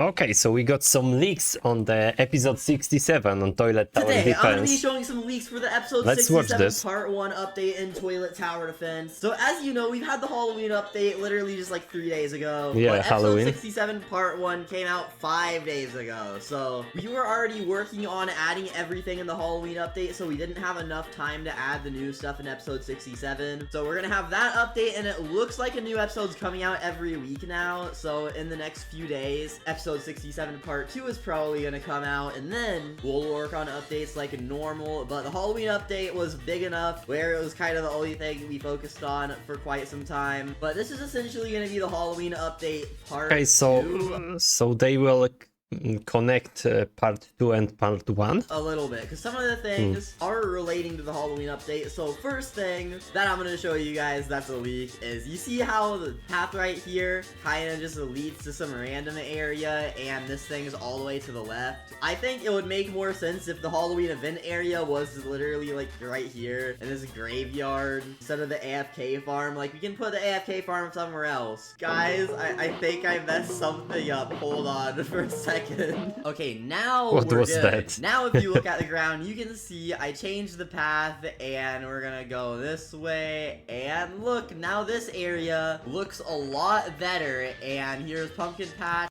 Okay, so we got some leaks on the episode 67 on Toilet Tower Today, I'm going to be Defense. showing some leaks for the episode Let's watch 67 this. part 1 update in Toilet Tower Defense. So as you know, we've had the Halloween update literally just like 3 days ago. Yeah, but Halloween. Episode 67 part 1 came out 5 days ago. So we were already working on adding everything in the Halloween update, so we didn't have enough time to add the new stuff in episode 67. So we're going to have that update, and it looks like a new episode's coming out every week now. So in the next few days, episode 67 part 2 is probably going to come out, and then we'll work on updates like normal. But the Halloween update was big enough where it was kind of the only thing we focused on for quite some time. But this is essentially going to be the Halloween update part 2. Okay, so they will connect part 2 and part 1. A little bit, because some of the things are relating to the Halloween update. So first thing that I'm going to show you guys that's a leak is, you see how the path right here kind of just leads to some random area, and this thing is all the way to the left? I think it would make more sense if the Halloween event area was literally like right here in this graveyard instead of the AFK farm. Like, we can put the AFK farm somewhere else. Guys, I think I messed something up. Hold on for a second. Okay, now What we're was good. that? Now if you look at the ground, you can see I changed the path, and we're gonna go this way, and look, now this area looks a lot better, and here's Pumpkin Patch.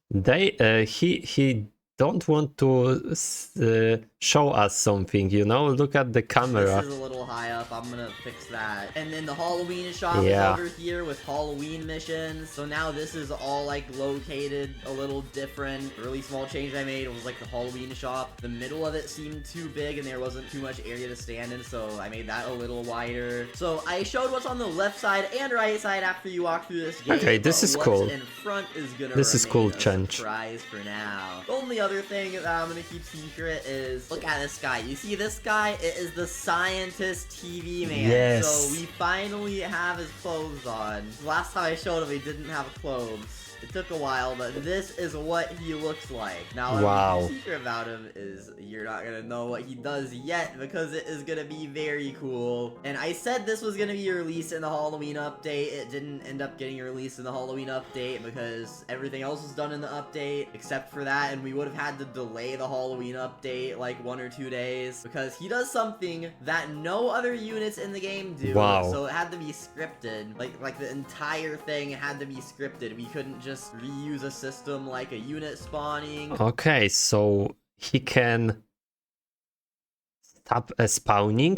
He don't want to show us something, you know? Look at the camera. This is a little high up. I'm gonna fix that. And then the Halloween shop is over here with Halloween missions. So now this is all like located a little different. A really small change I made was like the Halloween shop. The middle of it seemed too big and there wasn't too much area to stand in, so I made that a little wider. So I showed what's on the left side and right side after you walk through this gate. Okay, this is cool. What's in front is gonna This is cool remain a change. surprise for now. The only other thing that I'm gonna keep secret is, look at this guy. You see this guy? It is the scientist TVMAN. Yes. So we finally have his clothes on. Last time I showed him, he didn't have clothes. It took a while, but this is what he looks like. Now, wow. The secret about him is you're not gonna know what he does yet, because it is gonna be very cool. And I said this was gonna be released in the Halloween update. It didn't end up getting released in the Halloween update because everything else was done in the update except for that, and we would have had to delay the Halloween update like 1 or 2 days because he does something that no other units in the game do. Wow. So it had to be scripted. Like the entire thing had to be scripted. We couldn't just reuse a system like a unit spawning. Okay, so he can stop spawning.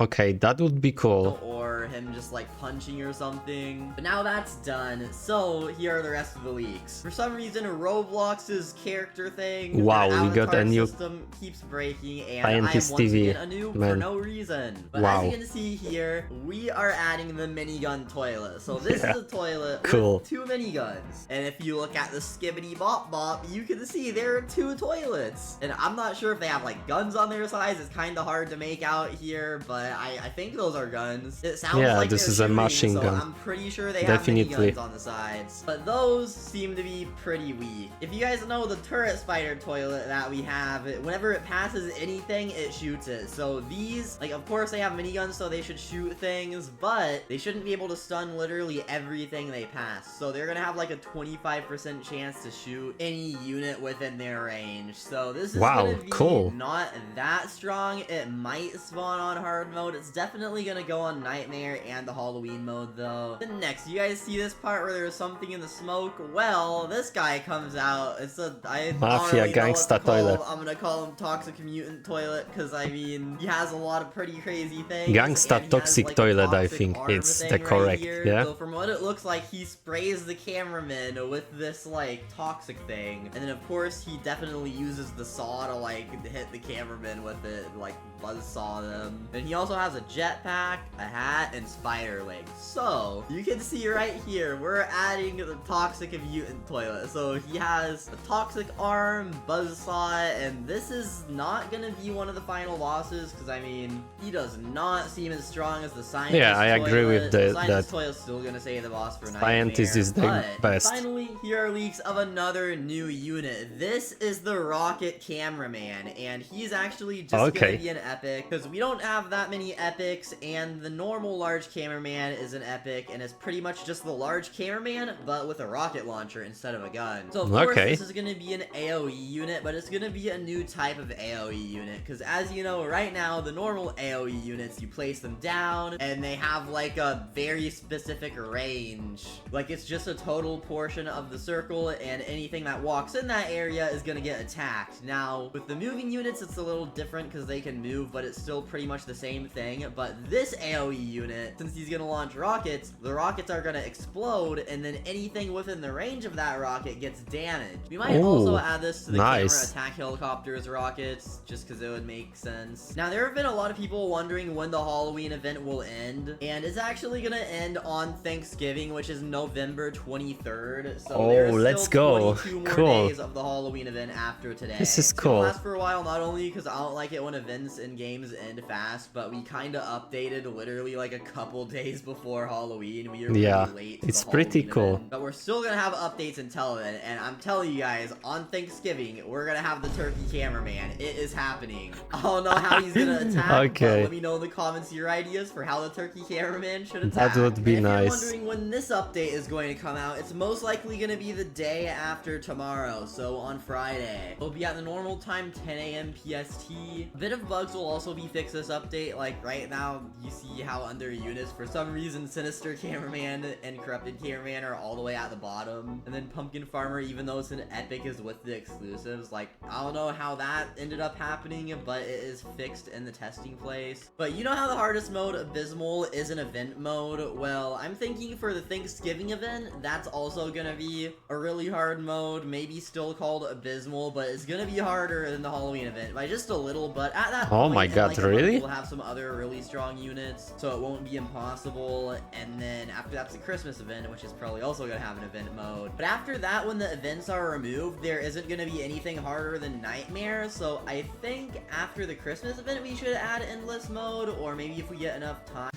Okay, that would be cool. Or him just like punching or something. But now that's done, so here are the rest of the leaks. For some reason, Roblox's character thing, wow, the we got a new system keeps breaking, and Scientist I am once TV, again anew man. for no reason. But Wow. as you can see here, we are adding the minigun toilet. So this is a toilet Cool. with 2 miniguns. And if you look at the Skibidi Bop, you can see there are 2 toilets. And I'm not sure if they have like guns on their sides. It's kind of hard to make out here, but I think those are guns. It sounds like this they're is a shooting, machine so gun. I'm pretty sure they Definitely. have miniguns on the sides. But those seem to be pretty weak. If you guys know the turret spider toilet that we have, whenever it passes anything, it shoots it. So these, like, of course they have miniguns, so they should shoot things, but they shouldn't be able to stun literally everything they pass. So they're gonna have like a 25% chance to shoot any unit within their range. So this is gonna be cool. not that strong. It might spawn on hard mode. It's definitely gonna go on Nightmare and the Halloween mode though. Then next, you guys see this part where there's something in the smoke? Well, this guy comes out. It's a Mafia gangsta toilet. I'm gonna call him Toxic Mutant Toilet because I mean he has a lot of pretty crazy things. Gangsta and he Toxic has, like, a Toilet, I toxic think arm it's thing the correct, here. yeah? So from what it looks like, he sprays the cameraman with this like toxic thing, and then of course he definitely uses the saw to like hit the cameraman with it, like buzzsaw them. And he also has a jetpack, a hat, and spider legs. So you can see right here, we're adding the Toxic Mutant Toilet. So he has a toxic arm, buzzsaw, and this is not gonna be one of the final bosses because I mean he does not seem as strong as the Scientist. Yeah, I agree with the that. Scientist Toilet's still gonna say the boss for Scientist Nightmare, is the but best. Finally, here are leaks of another new unit. This is the Rocket Cameraman, and he's actually just gonna be an epic because we don't have that many epics, and the normal large cameraman is an epic, and it's pretty much just the large cameraman, but with a rocket launcher instead of a gun. So of course this is gonna be an AoE unit, but it's gonna be a new type of AoE unit, because as you know, right now, the normal AoE units, you place them down, and they have like a very specific range. Like it's just a total portion of the circle, and anything that walks in that area is gonna get attacked. Now, with the moving units, it's a little different because they can move, but it's still pretty much the same thing. But this AoE unit, since he's gonna launch rockets, the rockets are gonna explode, and then anything within the range of that rocket gets damaged. We might also add this to the camera attack helicopters rockets, just because it would make sense. Now, there have been a lot of people wondering when the Halloween event will end, and it's actually gonna end on Thanksgiving, which is November 23rd. So there's still 22 more days of the Halloween event after today. This is It's cool. gonna last for a while, not only because I don't like it when events and games end fast, but we kind of updated literally like a couple days before Halloween. We are really late to it's the pretty Halloween cool. event, but we're still gonna have updates until then, and I'm telling you guys, on Thanksgiving, we're gonna have the turkey cameraman. It is happening. I don't know how he's gonna attack, but let me know in the comments your ideas for how the turkey cameraman should attack. That would be and if nice. you're wondering when this update is going to come out, it's most likely gonna be the day after tomorrow, so on Friday. It'll be at the normal time, 10 a.m. PST. A bit of bugs will also be fixed this update. Like right now, you see how under units, for some reason, Sinister Cameraman and Corrupted Cameraman are all the way at the bottom. And then Pumpkin Farmer, even though it's an epic, is with the exclusives. Like, I don't know how that ended up happening, but it is fixed in the testing place. But you know how the hardest mode, Abysmal, is an event mode? Well, I'm thinking for the Thanksgiving event, that's also gonna be a really hard mode, maybe still called Abysmal, but it's gonna be harder than the Halloween event by just a little. But at that point, my god, really? We'll have some other really strong units, so it won't be impossible. And then after that's the Christmas event, which is probably also gonna have an event mode. But after that, when the events are removed, there isn't gonna be anything harder than Nightmare. So I think after the Christmas event, we should add endless mode, or maybe if we get enough time.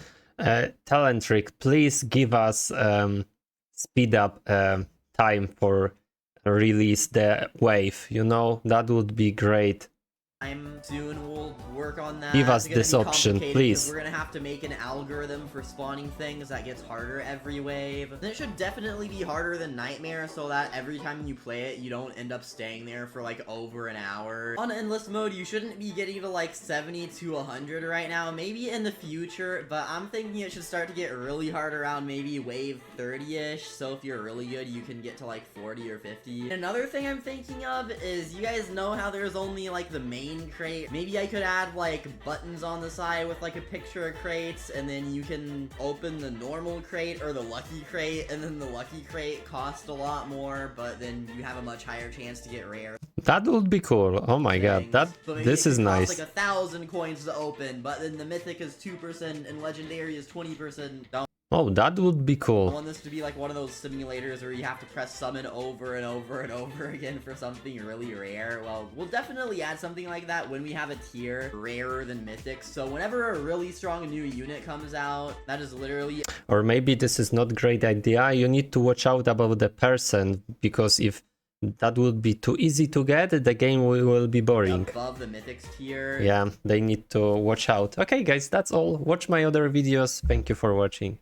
Talentric, please give us speed up time for release the wave. You know, that would be great. Soon we'll work on that. Give us this option, please. We're gonna have to make an algorithm for spawning things that gets harder every wave. Then it should definitely be harder than Nightmare, so that every time you play it, you don't end up staying there for like over an hour. On endless mode, you shouldn't be getting to like 70 to 100 right now, maybe in the future, but I'm thinking it should start to get really hard around maybe wave 30-ish, so if you're really good, you can get to like 40 or 50. Another thing I'm thinking of is, you guys know how there's only like the main crate? Maybe I could add like buttons on the side with like a picture of crates, and then you can open the normal crate or the lucky crate, and then the lucky crate costs a lot more, but then you have a much higher chance to get rare. That would be cool. Oh my god, this is nice. Like 1,000 coins to open, but then the mythic is 2% and legendary is 20%. Oh, that would be cool. I want this to be like one of those simulators where you have to press summon over and over and over again for something really rare. Well, we'll definitely add something like that when we have a tier rarer than mythics. So whenever a really strong new unit comes out, that is literally... Or maybe this is not a great idea. You need to watch out about the person, because if that would be too easy to get, the game will be boring. Above the mythics tier. Yeah, they need to watch out. Okay guys, that's all. Watch my other videos. Thank you for watching.